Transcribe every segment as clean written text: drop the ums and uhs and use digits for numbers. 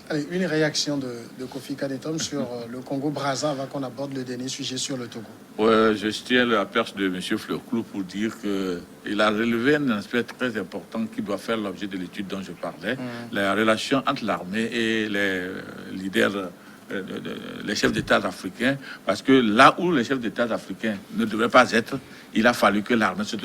Allez, une réaction de Kofi Kadetom sur le Congo-Brazza avant qu'on aborde le dernier sujet sur le Togo. Ouais, je tiens la perche de M. Fleurclou pour dire qu'il a relevé un aspect très important qui doit faire l'objet de l'étude dont je parlais, la relation entre l'armée et les leaders, les chefs d'État africains, parce que là où les chefs d'État africains ne devraient pas être, il a fallu que l'armée se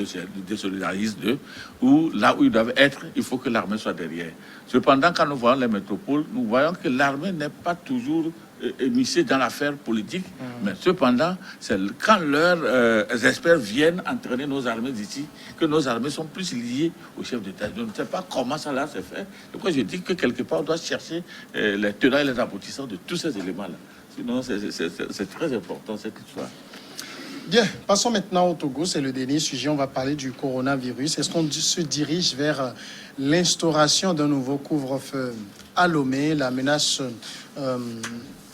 désolidarise d'eux, ou là où ils doivent être, il faut que l'armée soit derrière. Cependant, quand nous voyons les métropoles, nous voyons que l'armée n'est pas toujours émissée dans l'affaire politique, mais cependant, c'est quand leurs experts viennent entraîner nos armées d'ici, que nos armées sont plus liées aux chefs d'État. Je ne sais pas comment ça là se fait. Pourquoi je dis que quelque part, on doit chercher les tenants et les aboutissants de tous ces éléments-là. Sinon, c'est très important cette histoire. Bien, passons maintenant au Togo. C'est le dernier sujet. On va parler du coronavirus. Est-ce qu'on se dirige vers l'instauration d'un nouveau couvre-feu à Lomé? La menace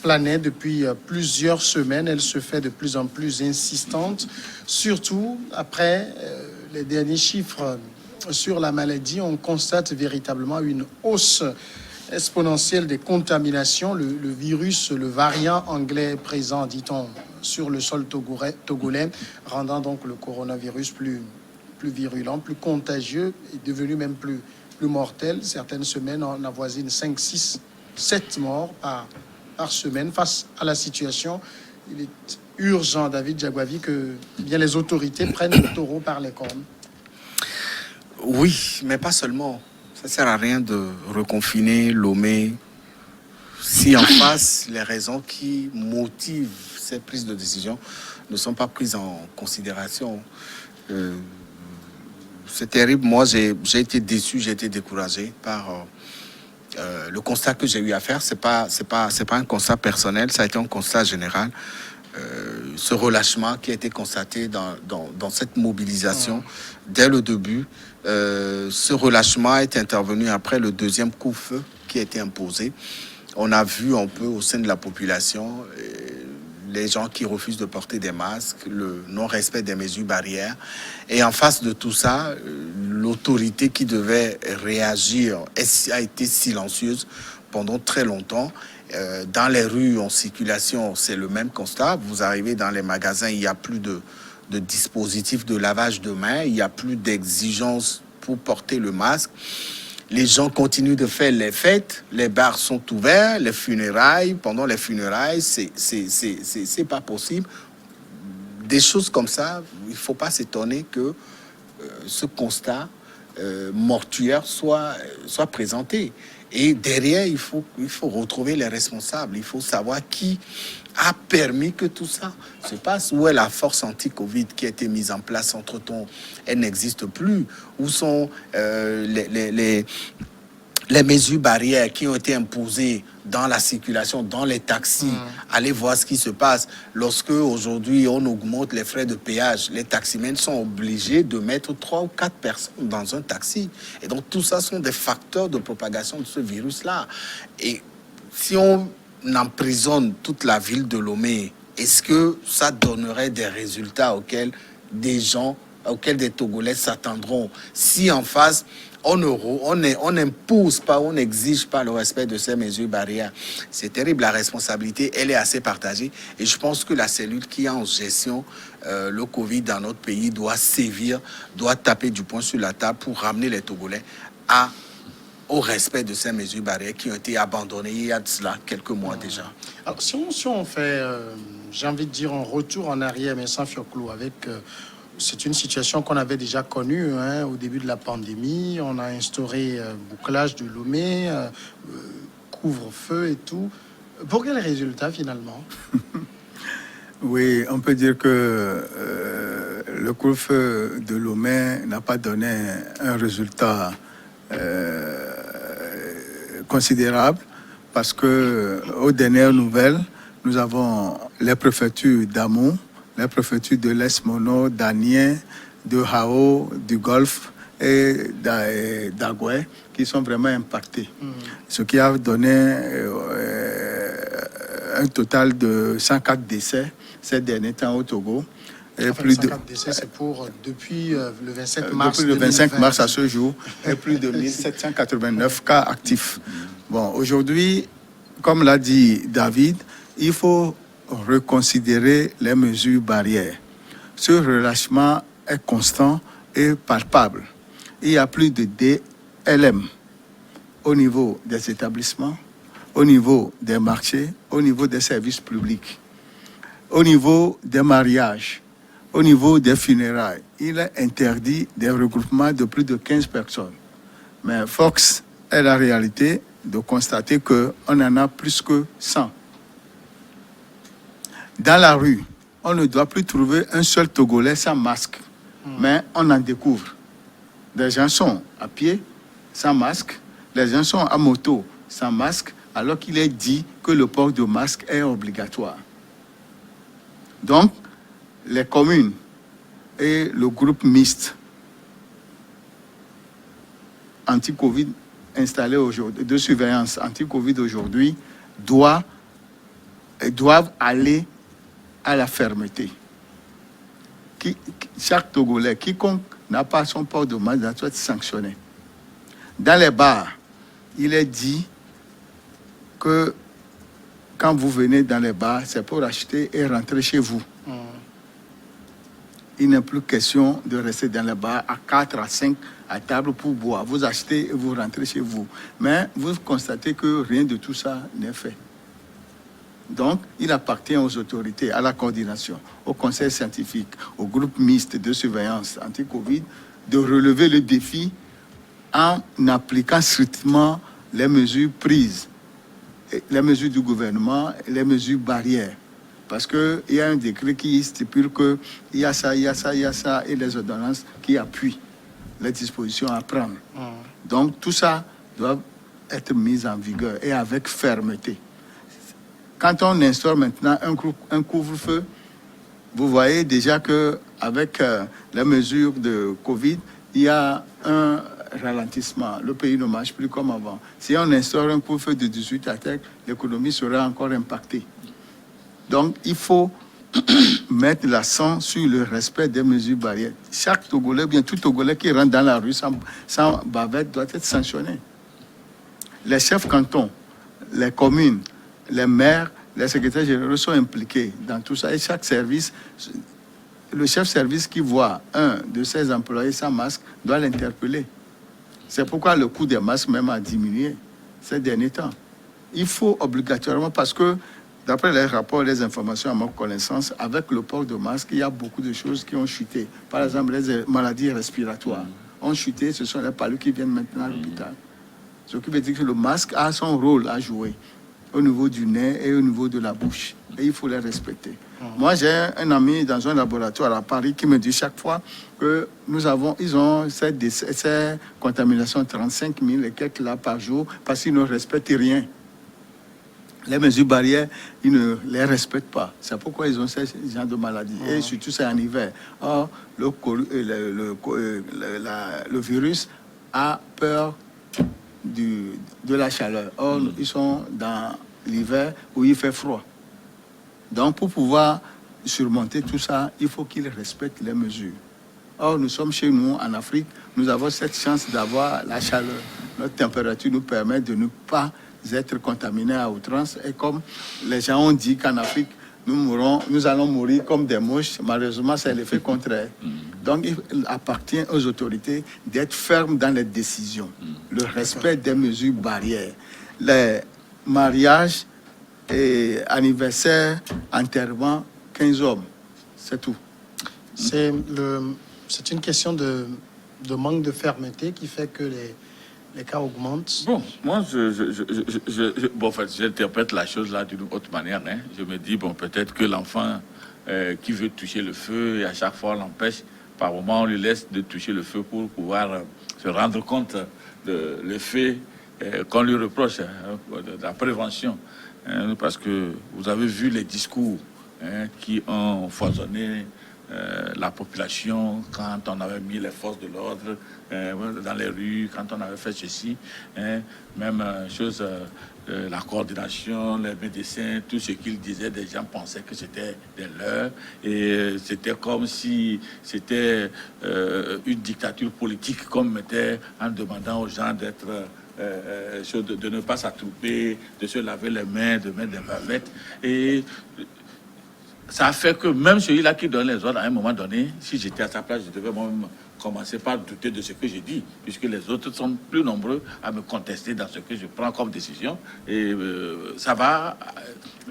planait depuis plusieurs semaines. Elle se fait de plus en plus insistante, surtout après les derniers chiffres sur la maladie. On constate véritablement une hausse exponentielle des contaminations. Le virus, le variant anglais présent, dit-on, sur le sol togolais, rendant donc le coronavirus plus virulent, plus contagieux et devenu même plus mortel. Certaines semaines, on avoisine 5, 6, 7 morts par semaine. Face à la situation, il est urgent, David Diagwavi, que bien les autorités prennent le taureau par les cornes. Oui, mais pas seulement. Ça ne sert à rien de reconfiner Lomé si en face, les raisons qui motivent cette prise de décision ne sont pas prises en considération. C'est terrible. Moi, j'ai été déçu, j'ai été découragé par le constat que j'ai eu à faire. C'est pas un constat personnel, ça a été un constat général. Ce relâchement qui a été constaté dans cette mobilisation dès le début. Ce relâchement est intervenu après le deuxième coup-feu qui a été imposé. On a vu un peu au sein de la population les gens qui refusent de porter des masques, le non-respect des mesures barrières. Et en face de tout ça, l'autorité qui devait réagir a été silencieuse pendant très longtemps. Dans les rues en circulation, c'est le même constat. Vous arrivez dans les magasins, il n'y a plus de dispositifs de lavage de mains, il n'y a plus d'exigence pour porter le masque. Les gens continuent de faire les fêtes, les bars sont ouverts, les funérailles, pendant les funérailles, c'est pas possible. Des choses comme ça, il ne faut pas s'étonner que ce constat mortuaire soit présenté. Et derrière, il faut retrouver les responsables. Il faut savoir qui a permis que tout ça se passe. Où est la force anti-Covid qui a été mise en place entre-temps? Elle n'existe plus. Où sont les mesures barrières qui ont été imposées dans la circulation, dans les taxis? Allez voir ce qui se passe. Lorsque aujourd'hui on augmente les frais de péage, les taximens sont obligés de mettre 3 ou 4 personnes dans un taxi. Et donc tout ça sont des facteurs de propagation de ce virus-là. Et si on emprisonne toute la ville de Lomé, est-ce que ça donnerait des résultats auxquels des Togolais s'attendront? Si en face, on n'impose pas, on n'exige pas le respect de ces mesures barrières. C'est terrible, la responsabilité, elle est assez partagée. Et je pense que la cellule qui est en gestion le Covid dans notre pays doit sévir, doit taper du poing sur la table pour ramener les Togolais au respect de ces mesures barrières qui ont été abandonnées il y a de cela quelques mois déjà. Alors, si on fait, j'ai envie de dire, un retour en arrière, mais sans Fleurclou, avec... c'est une situation qu'on avait déjà connue au début de la pandémie. On a instauré bouclage de Lomé, couvre-feu et tout. Pour quel résultat finalement? Oui, on peut dire que le couvre-feu de Lomé n'a pas donné un résultat considérable parce que aux dernières nouvelles, nous avons les préfectures d'Amont, les préfectures de l'Est Mono, d'Aniens, de Hao, du Golfe et d'Agoué qui sont vraiment impactés. Ce qui a donné un total de 104 décès ces derniers temps au Togo. Et enfin, plus 104 décès, c'est pour depuis le 27 mars. Depuis le 25 2020. mars à ce jour, et plus de 1789 cas actifs. Bon, aujourd'hui, comme l'a dit David, il faut reconsidérer les mesures barrières. Ce relâchement est constant et palpable. Il y a plus de DLM au niveau des établissements, au niveau des marchés, au niveau des services publics, au niveau des mariages, au niveau des funérailles. Il est interdit des regroupements de plus de 15 personnes. Mais Fox est la réalité de constater qu'on en a plus que 100. Dans la rue, on ne doit plus trouver un seul Togolais sans masque, mais on en découvre. Les gens sont à pied, sans masque, les gens sont à moto, sans masque, alors qu'il est dit que le port de masque est obligatoire. Donc, les communes et le groupe mixte anti-Covid installé aujourd'hui, de surveillance anti-Covid aujourd'hui, doivent aller à la fermeté. Chaque Togolais, quiconque n'a pas son port de masque doit être sanctionné. Dans les bars, il est dit que quand vous venez dans les bars, c'est pour acheter et rentrer chez vous. Il n'est plus question de rester dans les bars à 4 à 5 à table pour boire. Vous achetez et vous rentrez chez vous. Mais vous constatez que rien de tout ça n'est fait. Donc, il appartient aux autorités, à la coordination, au conseil scientifique, au groupe mixte de surveillance anti-Covid, de relever le défi en appliquant strictement les mesures prises, les mesures du gouvernement, les mesures barrières. Parce qu'il y a un décret qui stipule qu'il y a ça, il y a ça, il y a ça, et les ordonnances qui appuient les dispositions à prendre. Donc, tout ça doit être mis en vigueur et avec fermeté. Quand on instaure maintenant un couvre-feu, vous voyez déjà qu'avec les mesures de Covid, il y a un ralentissement. Le pays ne marche plus comme avant. Si on instaure un couvre-feu de 18 à 4, l'économie sera encore impactée. Donc, il faut mettre l'accent sur le respect des mesures barrières. Chaque Togolais, bien tout Togolais qui rentre dans la rue sans bavette doit être sanctionné. Les chefs cantons, les communes, les maires, les secrétaires généraux sont impliqués dans tout ça. Et chaque service, le chef service qui voit un de ses employés sans masque doit l'interpeller. C'est pourquoi le coût des masques même a diminué ces derniers temps. Il faut obligatoirement, parce que d'après les rapports et les informations à ma connaissance, avec le port de masque, il y a beaucoup de choses qui ont chuté. Par exemple, les maladies respiratoires ont chuté. Ce sont les palus qui viennent maintenant à l'hôpital. Ce qui veut dire que le masque a son rôle à jouer au niveau du nez et au niveau de la bouche. Et il faut les respecter. Moi, j'ai un ami dans un laboratoire à Paris qui me dit chaque fois que ils ont ces contaminations 35 000 et quelques là par jour parce qu'ils ne respectent rien. Les mesures barrières, ils ne les respectent pas. C'est pourquoi ils ont ces gens de maladies. Et surtout, c'est en hiver. Or, le virus a peur de la chaleur. Or, ils sont dans l'hiver où il fait froid. Donc, pour pouvoir surmonter tout ça, il faut qu'ils respectent les mesures. Or, nous sommes chez nous, en Afrique, nous avons cette chance d'avoir la chaleur. Notre température nous permet de ne pas être contaminés à outrance. Et comme les gens ont dit qu'en Afrique, nous allons mourir comme des mouches, malheureusement, c'est l'effet contraire. Donc, il appartient aux autorités d'être fermes dans les décisions. Le respect des mesures barrières. Les mariages et anniversaires, enterrements, 15 hommes. C'est tout. C'est une question de manque de fermeté qui fait que les cas augmentent. Bon, moi, en fait, j'interprète la chose là d'une autre manière. Hein. Je me dis, bon, peut-être que l'enfant qui veut toucher le feu, et à chaque fois on l'empêche, par moment on lui laisse de toucher le feu pour pouvoir se rendre compte de l'effet qu'on lui reproche, de la prévention. Hein, parce que vous avez vu les discours qui ont foisonné la population quand on avait mis les forces de l'ordre dans les rues, quand on avait fait ceci, même chose, la coordination, les médecins, tout ce qu'ils disaient, des gens pensaient que c'était des leurs, et c'était comme si c'était une dictature politique qu'on mettait en demandant aux gens d'être de ne pas s'attrouper, de se laver les mains, de mettre des bavettes. Et ça a fait que même celui-là qui donne les ordres, à un moment donné, si j'étais à sa place, je devais moi-même commencer par douter de ce que j'ai dit, puisque les autres sont plus nombreux à me contester dans ce que je prends comme décision. Et ça va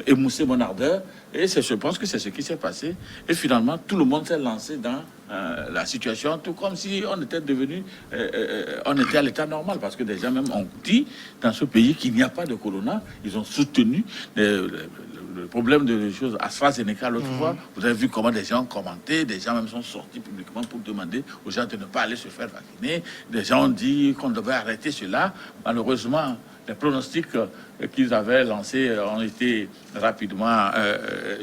émousser mon ardeur. Et je pense que c'est ce qui s'est passé. Et finalement, tout le monde s'est lancé dans la situation, tout comme si on était devenu, on était à l'état normal, parce que des gens même ont dit dans ce pays qu'il n'y a pas de corona. Ils ont soutenu le problème de choses AstraZeneca l'autre fois. Vous avez vu comment des gens ont commenté, des gens même sont sortis publiquement pour demander aux gens de ne pas aller se faire vacciner. Des gens ont dit qu'on devait arrêter cela. Malheureusement, les pronostics qu'ils avaient lancés ont été rapidement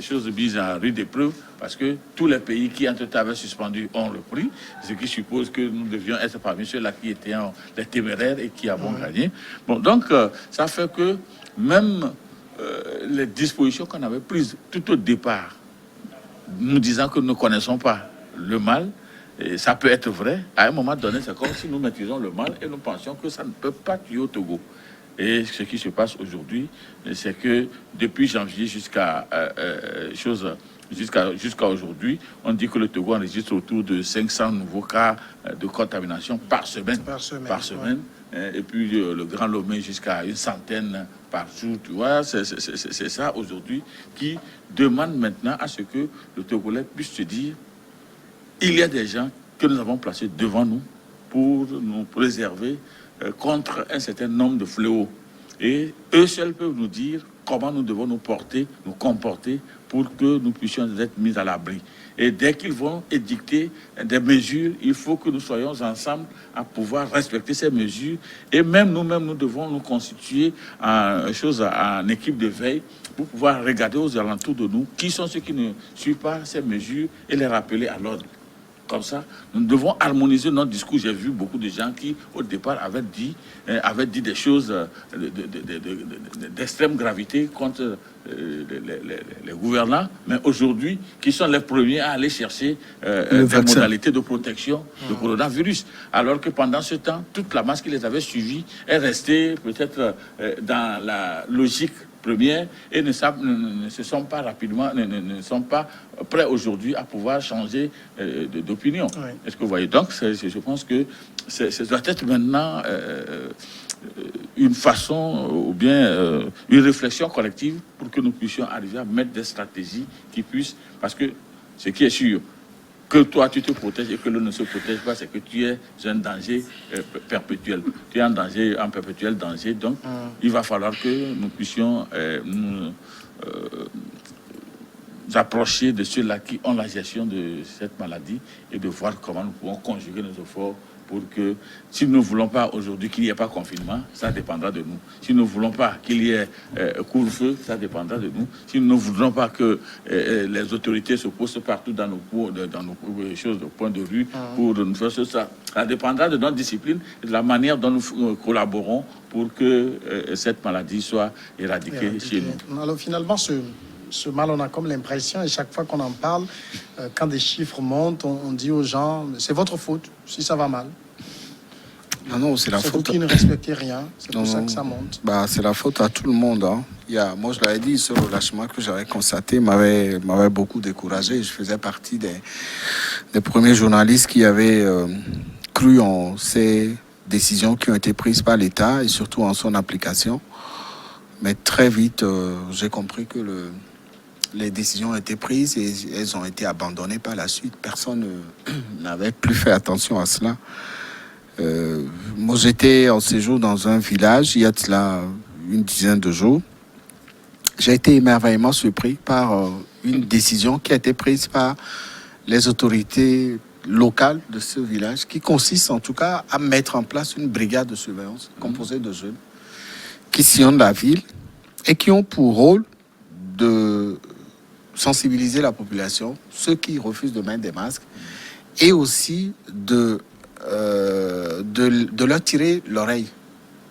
choses mises en rude épreuve, parce que tous les pays qui entre-temps avaient suspendu ont repris, ce qui suppose que nous devions être parmi ceux-là qui étaient les téméraires et qui avons gagné. Bon, donc ça fait que même les dispositions qu'on avait prises tout au départ, nous disant que nous ne connaissons pas le mal, et ça peut être vrai, à un moment donné, c'est comme si nous maîtrisons le mal et nous pensions que ça ne peut pas tuer au Togo. Et ce qui se passe aujourd'hui, c'est que depuis janvier jusqu'à aujourd'hui, on dit que le Togo enregistre autour de 500 nouveaux cas de contamination par semaine. Et puis le Grand Lomé jusqu'à une centaine par jour. Tu vois, c'est ça aujourd'hui qui demande maintenant à ce que le Togolais puisse se dire: il y a des gens que nous avons placés devant nous pour nous préserver contre un certain nombre de fléaux. Et eux seuls peuvent nous dire comment nous devons nous porter, nous comporter pour que nous puissions être mis à l'abri. Et dès qu'ils vont édicter des mesures, il faut que nous soyons ensemble à pouvoir respecter ces mesures. Et même nous-mêmes, nous devons nous constituer en équipe de veille pour pouvoir regarder aux alentours de nous qui sont ceux qui ne suivent pas ces mesures et les rappeler à l'ordre. Comme ça, nous devons harmoniser notre discours. J'ai vu beaucoup de gens qui, au départ, avaient dit des choses d'extrême gravité contre les gouvernants, mais aujourd'hui, qui sont les premiers à aller chercher des modalités de protection du coronavirus. Alors que pendant ce temps, toute la masse qui les avait suivis est restée peut-être dans la logique première et ne sont pas prêts aujourd'hui à pouvoir changer d'opinion. Oui. Est-ce que vous voyez? Donc, je pense que ça doit être maintenant une façon ou bien une réflexion collective pour que nous puissions arriver à mettre des stratégies qui puissent, parce que ce qui est sûr, que toi tu te protèges et que l'autre ne se protège pas, c'est que tu es un danger perpétuel. Tu es un perpétuel danger. Donc, il va falloir que nous puissions nous approcher de ceux-là qui ont la gestion de cette maladie et de voir comment nous pouvons conjuguer nos efforts pour que, si nous ne voulons pas aujourd'hui qu'il n'y ait pas confinement, ça dépendra de nous. Si nous ne voulons pas qu'il y ait couvre-feu, ça dépendra de nous. Si nous ne voulons pas que les autorités se posent partout dans nos choses, de points de rue, pour nous faire ça dépendra de notre discipline et de la manière dont nous collaborons pour que cette maladie soit éradiquée chez nous. Alors finalement, ce mal, on a comme l'impression, et chaque fois qu'on en parle, quand des chiffres montent, on dit aux gens, c'est votre faute si ça va mal. Non, c'est la faute. C'est vous qui ne respectez rien, c'est pour ça que ça monte. C'est la faute à tout le monde. Hein. Moi, je l'avais dit, ce relâchement que j'avais constaté m'avait beaucoup découragé. Je faisais partie des premiers journalistes qui avaient cru en ces décisions qui ont été prises par l'État et surtout en son application. Mais très vite, j'ai compris que les décisions ont été prises et elles ont été abandonnées par la suite. Personne n'avait plus fait attention à cela. Moi, j'étais en séjour dans un village, il y a de cela une dizaine de jours. J'ai été émerveillement surpris par une décision qui a été prise par les autorités locales de ce village, qui consiste en tout cas à mettre en place une brigade de surveillance composée de jeunes qui sillonnent la ville et qui ont pour rôle de sensibiliser la population, ceux qui refusent de mettre des masques, et aussi de leur tirer l'oreille.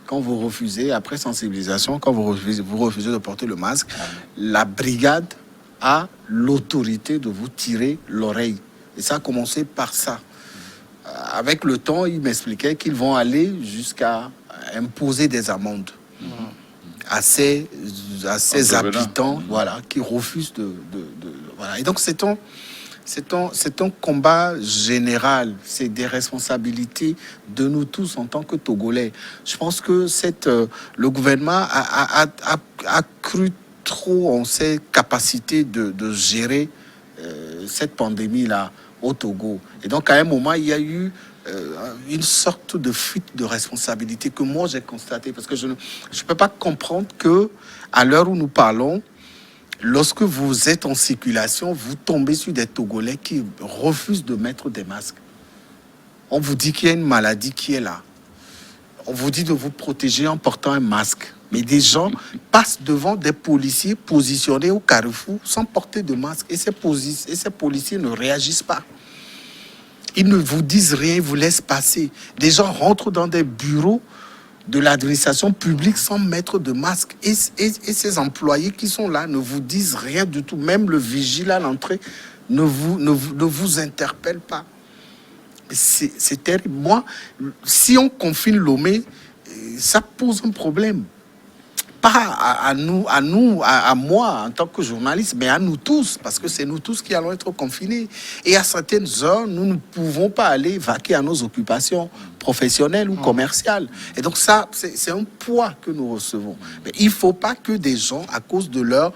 Quand vous refusez, après sensibilisation, quand vous refusez de porter le masque, la brigade a l'autorité de vous tirer l'oreille. Et ça a commencé par ça. Avec le temps, ils m'expliquaient qu'ils vont aller jusqu'à imposer des amendes à ces habitants, voilà, qui refusent voilà. Et donc c'est un combat général, c'est des responsabilités de nous tous en tant que Togolais. Je pense que le gouvernement a cru trop en ses capacités de gérer cette pandémie-là au Togo. Et donc à un moment, il y a eu une sorte de fuite de responsabilité que moi j'ai constaté, parce que je ne peux pas comprendre que à l'heure où nous parlons, lorsque vous êtes en circulation, vous tombez sur des Togolais qui refusent de mettre des masques. On vous dit qu'il y a une maladie qui est là. On vous dit de vous protéger en portant un masque. Mais des gens passent devant des policiers positionnés au carrefour sans porter de masque. Et ces policiers ne réagissent pas. Ils ne vous disent rien, ils vous laissent passer. Des gens rentrent dans des bureaux de l'administration publique sans mettre de masque. Et ces employés qui sont là ne vous disent rien du tout. Même le vigile à l'entrée ne vous interpelle pas. C'est terrible. Moi, si on confine Lomé, ça pose un problème. Pas à moi en tant que journaliste, mais à nous tous, parce que c'est nous tous qui allons être confinés. Et à certaines heures, nous ne pouvons pas aller vaquer à nos occupations professionnelles ou commerciales. Et donc ça, c'est un poids que nous recevons. Mais il ne faut pas que des gens, à cause de leur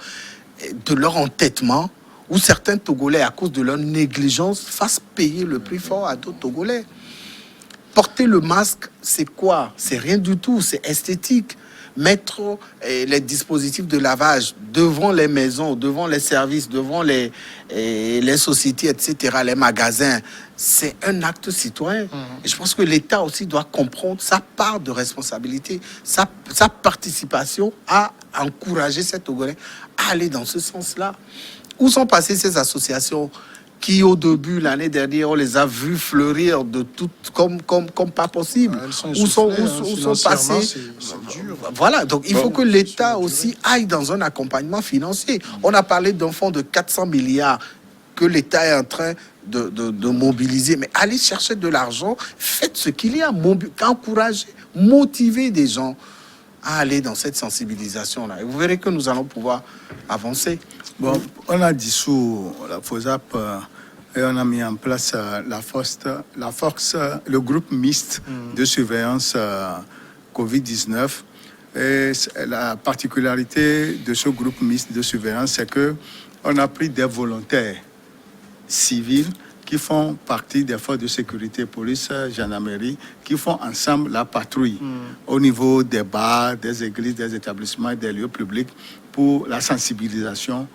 entêtement, ou certains Togolais, à cause de leur négligence, fassent payer le prix fort à d'autres Togolais. Porter le masque, c'est quoi? C'est rien du tout, c'est esthétique. Mettre les dispositifs de lavage devant les maisons, devant les services, devant les sociétés, etc., les magasins, c'est un acte citoyen. Et je pense que l'État aussi doit comprendre sa part de responsabilité, sa participation à encourager ces Togolais à aller dans ce sens-là. Où sont passées ces associations qui, au début, l'année dernière, on les a vus fleurir de tout comme pas possible? Où sont passés? Voilà, donc il faut que l'État aussi aille dans un accompagnement financier. On a parlé d'un fonds de 400 milliards que l'État est en train de mobiliser. Mais allez chercher de l'argent, faites ce qu'il y a, encouragez, motivez des gens à aller dans cette sensibilisation-là. Et vous verrez que nous allons pouvoir avancer. Bon, on a dissous la FOSAP et on a mis en place le groupe mixte de surveillance Covid-19. Et la particularité de ce groupe mixte de surveillance, c'est qu'on a pris des volontaires civils qui font partie des forces de sécurité, police, gendarmerie, qui font ensemble la patrouille au niveau des bars, des églises, des établissements et des lieux publics pour la sensibilisation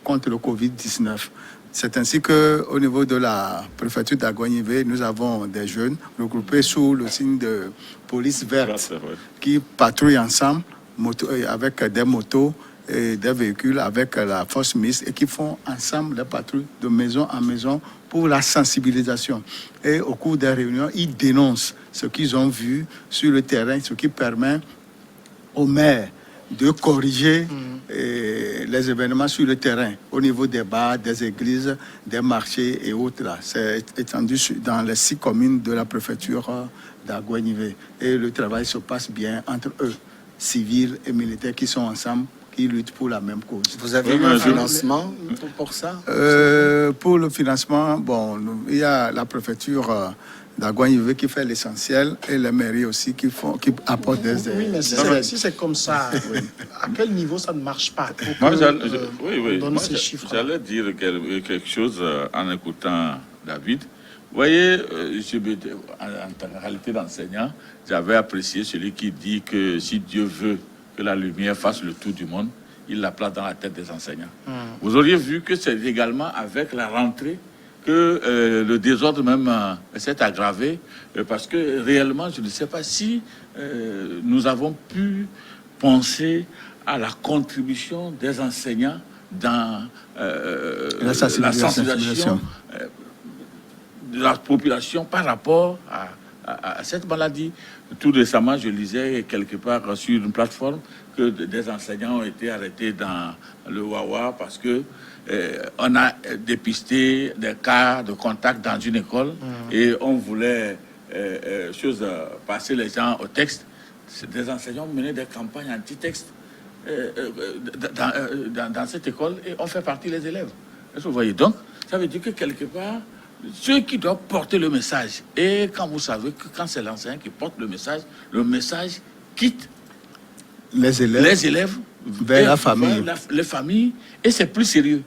contre le Covid-19. C'est ainsi qu'au niveau de la préfecture d'Aguanivé, nous avons des jeunes regroupés sous le signe de police verte qui patrouillent ensemble avec des motos et des véhicules avec la force mixte et qui font ensemble des patrouilles de maison en maison pour la sensibilisation. Et au cours des réunions, ils dénoncent ce qu'ils ont vu sur le terrain, ce qui permet aux maires de corriger les événements sur le terrain, au niveau des bars, des églises, des marchés et autres. Là. C'est étendu dans les 6 communes de la préfecture d'Aguanivé. Et le travail se passe bien entre eux, civils et militaires qui sont ensemble, qui luttent pour la même cause. Vous avez eu un financement pour ça? Pour le financement, bon, il y a la préfecture d'Aguanivé qui fait l'essentiel et les mairies aussi qui apportent des aides. Oui, mais si c'est comme ça, à quel niveau ça ne marche pas? Moi, j'allais dire quelque chose en écoutant David. Vous voyez, en réalité d'enseignant, j'avais apprécié celui qui dit que si Dieu veut que la lumière fasse le tour du monde, il la place dans la tête des enseignants. Vous auriez vu que c'est également avec la rentrée que le désordre même s'est aggravé, parce que réellement, je ne sais pas si nous avons pu penser à la contribution des enseignants dans la sensibilisation de la population par rapport à cette maladie. Tout récemment, je lisais quelque part sur une plateforme que des enseignants ont été arrêtés dans le Wawa parce que on a dépisté des cas de contact dans une école et on voulait passer les gens au texte. des enseignants ont mené des campagnes anti-textes dans cette école et on fait partie les élèves. Est-ce que vous voyez? Donc, ça veut dire que quelque part, ceux qui doivent porter le message, et quand vous savez que quand c'est l'enseignant qui porte le message quitte Les élèves vers la famille. Les familles, et c'est plus sérieux.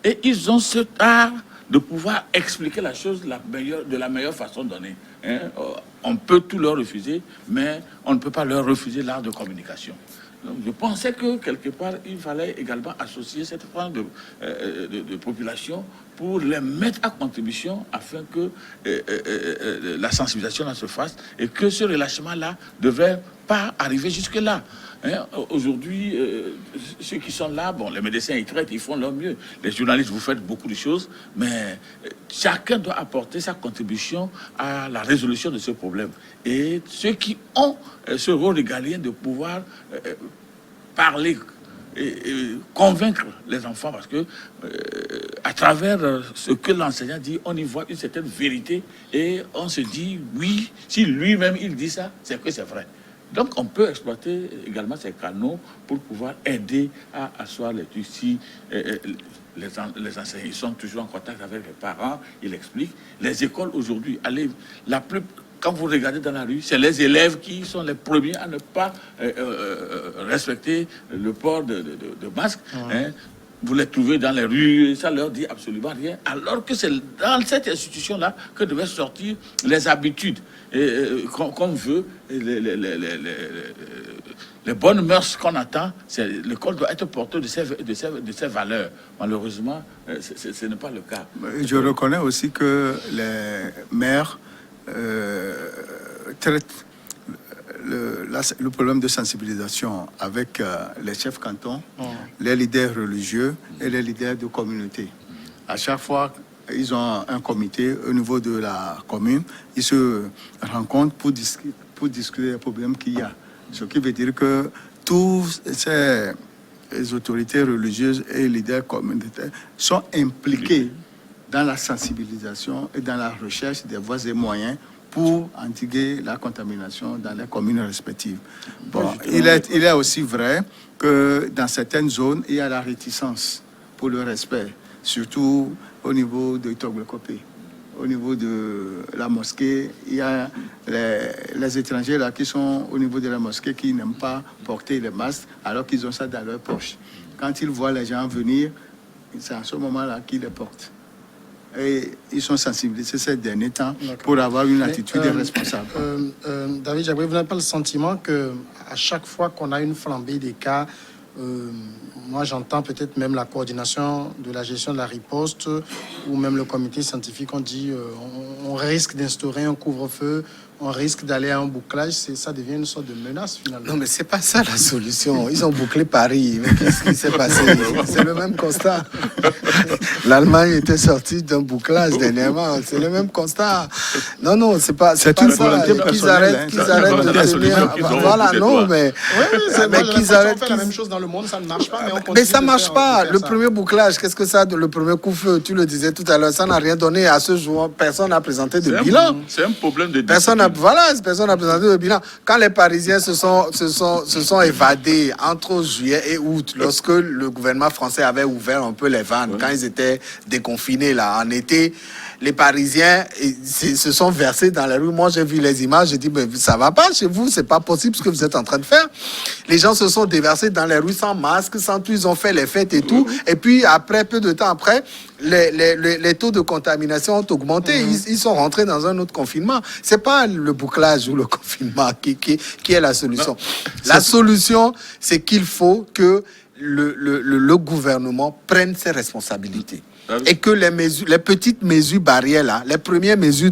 Et ils ont cet art de pouvoir expliquer la chose de la meilleure façon donnée. Hein? On peut tout leur refuser, mais on ne peut pas leur refuser l'art de communication. Donc, je pensais que quelque part, il fallait également associer cette frange de population pour les mettre à contribution afin que la sensibilisation là se fasse et que ce relâchement-là ne devrait pas arriver jusque-là. Hein? Aujourd'hui, ceux qui sont là, bon, les médecins, ils traitent, ils font leur mieux. Les journalistes, vous faites beaucoup de choses, mais chacun doit apporter sa contribution à la résolution de ce problème. Et ceux qui ont ce rôle régalien de pouvoir parler et convaincre les enfants, parce que à travers ce que l'enseignant dit, on y voit une certaine vérité et on se dit, oui, si lui-même il dit ça, c'est que c'est vrai. Donc on peut exploiter également ces canaux pour pouvoir aider à asseoir les trucs. Si les enseignants ils sont toujours en contact avec les parents, ils expliquent. Les écoles aujourd'hui, quand vous regardez dans la rue, c'est les élèves qui sont les premiers à ne pas respecter le port de masque. Hein. Vous les trouvez dans les rues, ça leur dit absolument rien. Alors que c'est dans cette institution-là que devaient sortir les habitudes qu'on veut, les bonnes mœurs qu'on attend. L'école doit être porteuse de ces valeurs. Malheureusement, ce n'est pas le cas. Je reconnais aussi que les maires traitent le problème de sensibilisation avec les chefs cantons, les leaders religieux et les leaders de communauté. À chaque fois, ils ont un comité au niveau de la commune. Ils se rencontrent pour discuter des problèmes qu'il y a. Ce qui veut dire que tous ces autorités religieuses et leaders communautaires sont impliqués dans la sensibilisation et dans la recherche des voies et moyens pour endiguer la contamination dans les communes respectives. Bon, il est aussi vrai que dans certaines zones, il y a la réticence pour le respect, surtout au niveau de Toglokopé. Au niveau de la mosquée, il y a les étrangers là qui sont au niveau de la mosquée qui n'aiment pas porter les masques alors qu'ils ont ça dans leur poche. Quand ils voient les gens venir, c'est à ce moment-là qu'ils les portent. Et ils sont sensibilisés ces derniers temps pour avoir une attitude responsable. David Jaboué, vous n'avez pas le sentiment qu'à chaque fois qu'on a une flambée des cas, moi j'entends peut-être même la coordination de la gestion de la riposte ou même le comité scientifique, on dit on risque d'instaurer un couvre-feu, on risque d'aller à un bouclage, ça devient une sorte de menace finalement. Non, mais c'est pas ça la solution. Ils ont bouclé Paris. Mais qu'est-ce qui s'est passé? C'est le même constat. L'Allemagne était sortie d'un bouclage dernièrement. C'est le même constat. Non, c'est pas une volonté qu'ils arrêtent de tenir. Voilà, non, mais qu'ils arrêtent. On fait la même chose dans le monde, ça ne marche pas. Mais ça marche pas. Le premier bouclage, qu'est-ce que ça? Le premier coup-feu, tu le disais tout à l'heure, ça n'a rien donné à ce jour. Personne n'a présenté de bilan. C'est un problème de personne n'a présenté de bilan. Quand les Parisiens se sont évadés entre juillet et août, lorsque le gouvernement français avait ouvert un peu les vannes, quand ils étaient déconfinés là en été, les Parisiens se sont versés dans la rue. Moi, j'ai vu les images, j'ai dit, mais ça va pas chez vous, c'est pas possible ce que vous êtes en train de faire. Les gens se sont déversés dans les rues sans masque, sans tout, ils ont fait les fêtes et tout. Et puis, après, peu de temps après, les taux de contamination ont augmenté. Ils sont rentrés dans un autre confinement. C'est pas le bouclage ou le confinement qui est la solution. La solution, c'est qu'il faut que le gouvernement prenne ses responsabilités. Et que les petites mesures barrières là, les premières mesures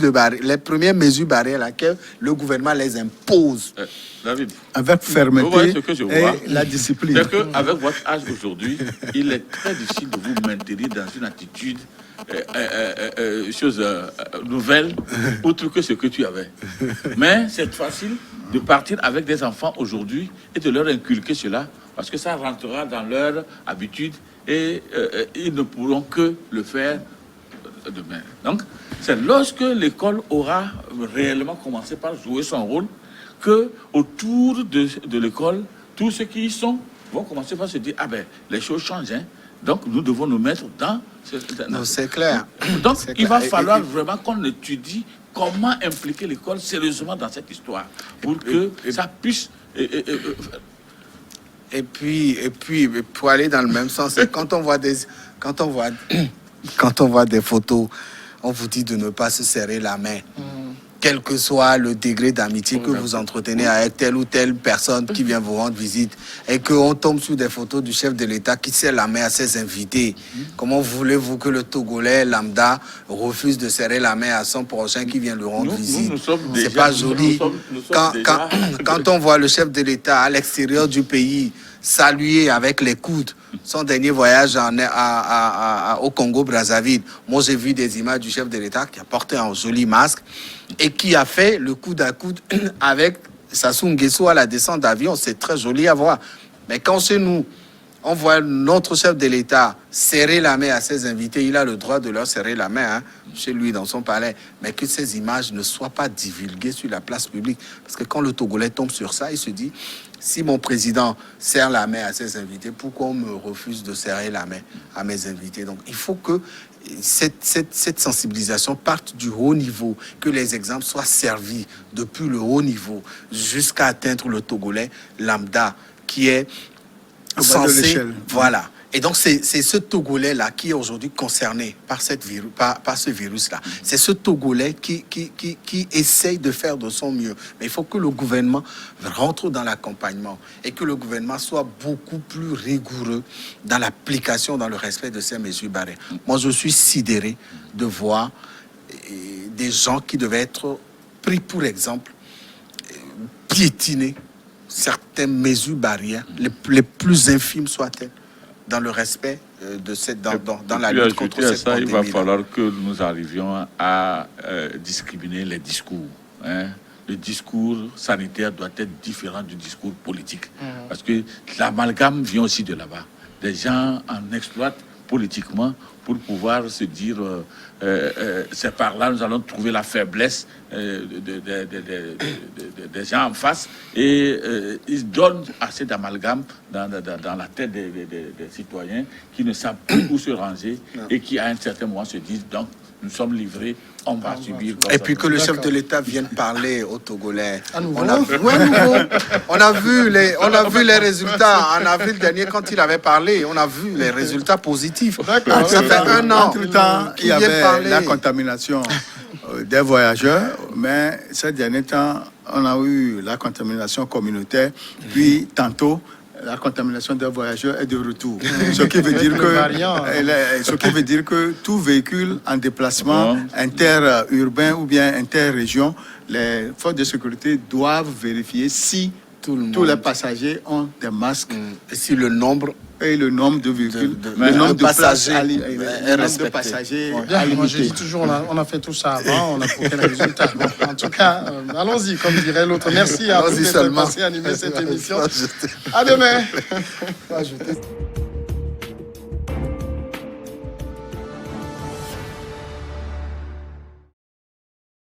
barrières là, que le gouvernement les impose. David, avec fermeté ce que je vois, et la discipline. C'est qu'avec votre âge aujourd'hui, il est très difficile de vous maintenir dans une attitude chose nouvelle, autre que ce que tu avais. Mais c'est facile de partir avec des enfants aujourd'hui et de leur inculquer cela, parce que ça rentrera dans leur habitude et ils ne pourront que le faire demain. Donc, c'est lorsque l'école aura réellement commencé par jouer son rôle que autour de l'école, tous ceux qui y sont vont commencer par se dire, ah ben, les choses changent, hein. Donc nous devons nous mettre dans... Non, c'est clair. Donc C'est il va clair. falloir vraiment qu'on étudie comment impliquer l'école sérieusement dans cette histoire pour que ça puisse... Et puis, pour aller dans le même sens, c'est quand on voit des photos, on vous dit de ne pas se serrer la main. Quel que soit le degré d'amitié que vous entretenez avec telle ou telle personne qui vient vous rendre visite, et qu'on tombe sur des photos du chef de l'État qui serre la main à ses invités. Comment voulez-vous que le Togolais lambda refuse de serrer la main à son prochain qui vient lui rendre visite? C'est pas joli. Quand on voit le chef de l'État à l'extérieur du pays saluer avec les coudes son dernier voyage au Congo-Brazzaville. Moi, j'ai vu des images du chef de l'État qui a porté un joli masque et qui a fait le coude à coude avec Sassou Nguesso à la descente d'avion. C'est très joli à voir. Mais quand chez nous, on voit notre chef de l'État serrer la main à ses invités, il a le droit de leur serrer la main, hein, chez lui, dans son palais. Mais que ces images ne soient pas divulguées sur la place publique. Parce que quand le Togolais tombe sur ça, il se dit, si mon président serre la main à ses invités, pourquoi on me refuse de serrer la main à mes invités? Donc il faut que cette sensibilisation parte du haut niveau, que les exemples soient servis depuis le haut niveau jusqu'à atteindre le Togolais lambda qui est censé, voilà. Et donc, c'est ce Togolais-là qui est aujourd'hui concerné par ce virus-là. C'est ce Togolais qui essaye de faire de son mieux. Mais il faut que le gouvernement rentre dans l'accompagnement et que le gouvernement soit beaucoup plus rigoureux dans l'application, dans le respect de ces mesures barrières. Moi, je suis sidéré de voir des gens qui devaient être pris pour exemple, piétinés certaines mesures barrières, les plus infimes soient-elles, dans le respect de dans la lutte contre cette pandémie. Il va falloir que nous arrivions à discriminer les discours. Hein. Le discours sanitaire doit être différent du discours politique. Parce que l'amalgame vient aussi de là-bas. Les gens en exploitent politiquement pour pouvoir se dire c'est par là nous allons trouver la faiblesse des gens en face et ils donnent assez d'amalgame dans la tête des citoyens qui ne savent plus où se ranger et qui à un certain moment se disent donc nous sommes livrés, on va subir. Et puis que le chef de l'État vienne parler aux Togolais. À nouveau. On a vu les résultats en avril dernier quand il avait parlé. On a vu les résultats positifs. D'accord. Ça fait un an. Entre-temps, il y avait la contamination des voyageurs, mais ces derniers temps, on a eu la contamination communautaire, puis tantôt, la contamination des voyageurs est de retour. Ce qui veut dire que tout véhicule en déplacement interurbain ou bien interrégion, les forces de sécurité doivent vérifier si tous les passagers ont des masques. Et si le nombre de véhicules, le nombre de passagers est respecté. Moi, je dis toujours, on a fait tout ça avant, on a pour quel résultat. Bon, en tout cas, allons-y, comme dirait l'autre. Merci à vous d'être passé animer cette émission. À demain.